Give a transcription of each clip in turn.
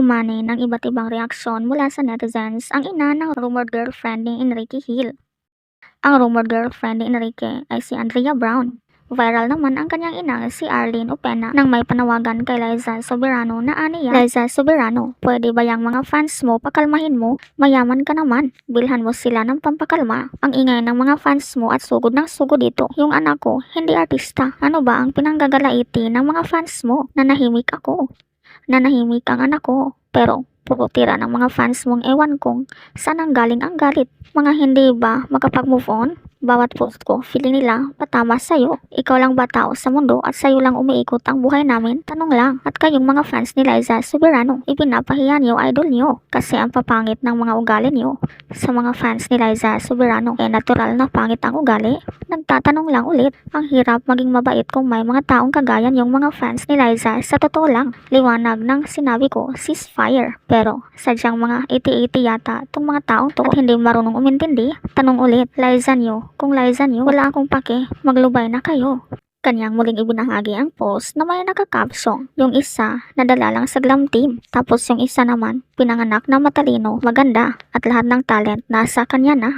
Umani ng iba't ibang reaksyon mula sa netizens ang ina ng rumored girlfriend ni Enrique Hill. Ang rumored girlfriend ni Enrique ay si Andrea Brown. Viral naman ang kanyang ina si Arlene Upena nang may panawagan kay Liza Soberano na aniya, "Liza Soberano, pwede ba yang mga fans mo pakalmahin mo? Mayaman ka naman, bilhan mo sila ng pampakalma. Ang ingay ng mga fans mo at sugod ng sugod dito. Yung anak ko, hindi artista. Ano ba ang pinanggagalaiti ng mga fans mo? Nanahimik ako. Nanahimik ang anak ko, pero puro tira ng mga fans mong ewan kong saan ang galing ang galit. Mga hindi ba makapag-move on? Bawat post ko, feeling nila patama sa'yo. Ikaw lang ba tao sa mundo at sa'yo lang umiikot ang buhay namin? Tanong lang. At kayong mga fans ni Liza Soberano, ipinapahiya niyo idol niyo kasi ang papangit ng mga ugali niyo. Sa mga fans ni Liza Soberano, natural na pangit ang ugali. Nagtatanong lang ulit, ang hirap maging mabait kung may mga taong kagaya yung mga fans ni Liza. Sa totoo lang, liwanag ng sinabi ko, ceasefire. Pero sadyang mga iti-iti yata itong mga taong to at hindi marunong umintindi. Tanong ulit, Liza niyo, kung Liza niyo, wala akong pake, maglubay na kayo. Kanyang muling ibinahagi ang post na may nakakapsyon. Yung isa, nadala lang sa glam team. Tapos yung isa naman, pinanganak na matalino, maganda, at lahat ng talent nasa kanya na.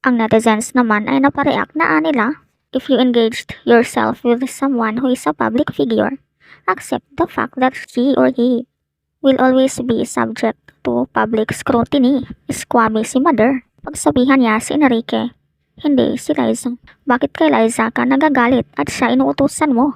Ang netizens naman ay napareact na nila, if you engaged yourself with someone who is a public figure, accept the fact that she or he will always be subject to public scrutiny. Squabby si mother. Pagsabihan niya si Enrique, hindi si Liza. Bakit kay Liza ka nagagalit at siya inuutusan mo?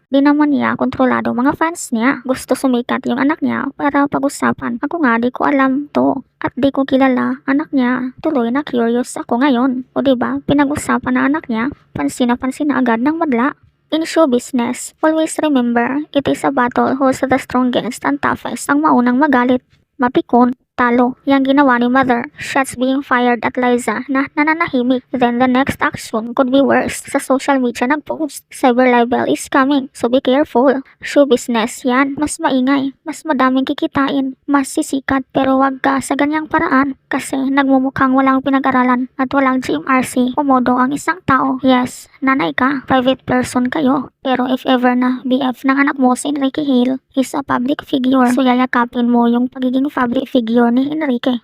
Di naman niya kontrolado mga fans niya. Gusto sumikat yung anak niya para pag-usapan. Ako nga di ko alam to at di ko kilala anak niya. Tuloy na curious ako ngayon. O diba, pinag-usapan na anak niya, pansin na agad ng madla. In show business, always remember, it is a battle who's the strongest and toughest ang maunang magalit. Mapikon, talo. Yang ginawa ni mother, shots being fired at Liza na nananahimik. Then the next action could be worse. Sa social media nag-post, cyber libel is coming, so be careful. Show business yan, mas maingay, mas madaming kikitain, mas sisikat, pero wag ka sa ganyang paraan kasi nagmumukhang walang pinag-aralan at walang GMRC. Komodo ang isang tao. Yes, nanay ka, private person kayo. Pero if ever na BF ng anak mo si Enrique Hill is a public figure, so yayakapin mo yung pagiging public figure ni Enrique.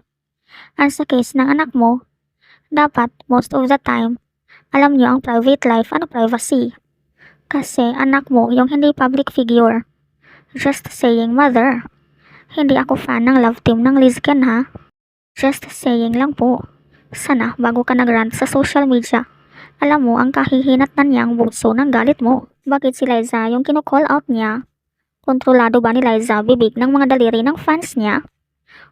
Ang sa case ng anak mo, dapat most of the time, alam nyo ang private life and privacy. Kasi anak mo yung hindi public figure. Just saying, mother. Hindi ako fan ng love team ng Lizken ha. Just saying lang po. Sana bago ka nagrant sa social media, alam mo ang kahihinatnan niyang bunso ng galit mo. Bakit si Liza yung kino-call out niya? Kontrolado ba ni Liza bibig ng mga daliri ng fans niya?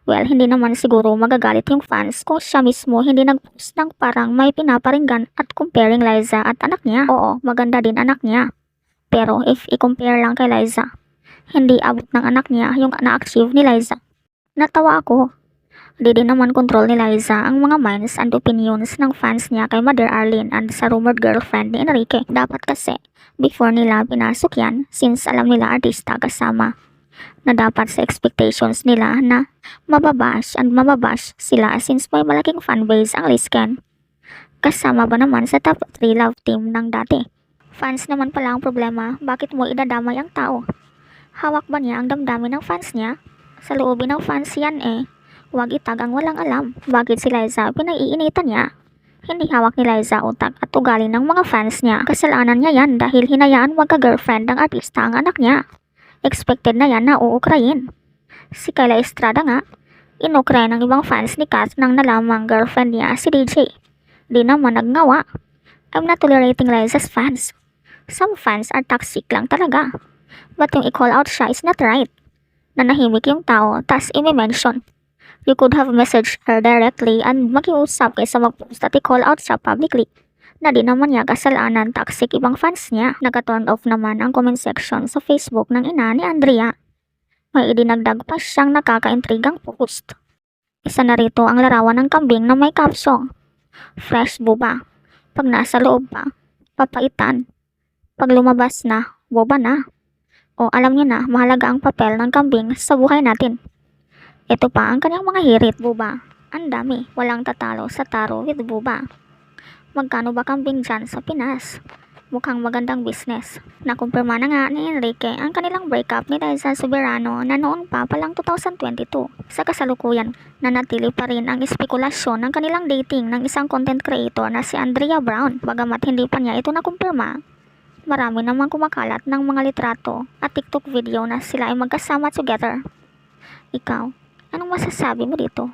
Well, hindi naman siguro magagalit yung fans kung siya mismo hindi nag-post ng parang may pinaparinggan at comparing Liza at anak niya. Oo, maganda din anak niya. Pero if i-compare lang kay Liza, hindi abot ng anak niya yung na-achieve ni Liza. Natawa ako. Di din naman control ni Liza ang mga minds and opinions ng fans niya kay Mother Arlene and sa rumored girlfriend ni Enrique. Dapat kasi, before nila pinasok yan, since alam nila artista kasama, na dapat sa expectations nila na mababash sila since may malaking fanbase ang Lizken. Kasama ba naman sa top 3 love team ng dati? Fans naman pala ang problema, bakit mo idadamay ang tao? Hawak ba niya ang damdamin ng fans niya? Sa loobin ng fans yan eh. Huwag itag ang walang alam. Bakit si Liza pinaiinitan niya? Hindi hawak ni Liza utak at ugali ng mga fans niya. Kasalanan niya yan dahil hinayaan magka-girlfriend ng artista ang anak niya. Expected na yan na uukrayin. Si Kyla Estrada nga, inukray ng ibang fans ni Kat nang nalamang girlfriend niya si DJ. Di naman nagngawa. I'm not tolerating Liza's fans. Some fans are toxic lang talaga. But yung i-call out siya is not right. Nanahimik yung tao, tas i-mention. You could have messaged her directly and makiusap kaysa mag-post at i-call out siya publicly. Na di naman niya kasalanan toxic ibang fans niya. Naka-turn off naman ang comment section sa Facebook ng ina ni Andrea. May idinagdag pa siyang nakaka-intrigang post. Isa na rito ang larawan ng kambing na may caption, fresh buba. Pag nasa loob pa, papaitan. Pag lumabas na, boba na. O alam niyo na, mahalaga ang papel ng kambing sa buhay natin. Ito pa ang kanyang mga hirit, buba. Ang dami, walang tatalo sa taro with buba. Magkano ba kambing dyan sa Pinas? mukhang magandang business. Nakumpirma na nga ni Enrique ang kanilang breakup ni Liza Soberano na noon pa palang 2022. Sa kasalukuyan, nanatili pa rin ang espekulasyon ng kanilang dating ng isang content creator na si Andrea Brown. Bagamat hindi pa niya ito nakumpirma, marami namang kumakalat ng mga litrato at TikTok video na sila ay magkasama together. Ikaw, anong masasabi mo dito?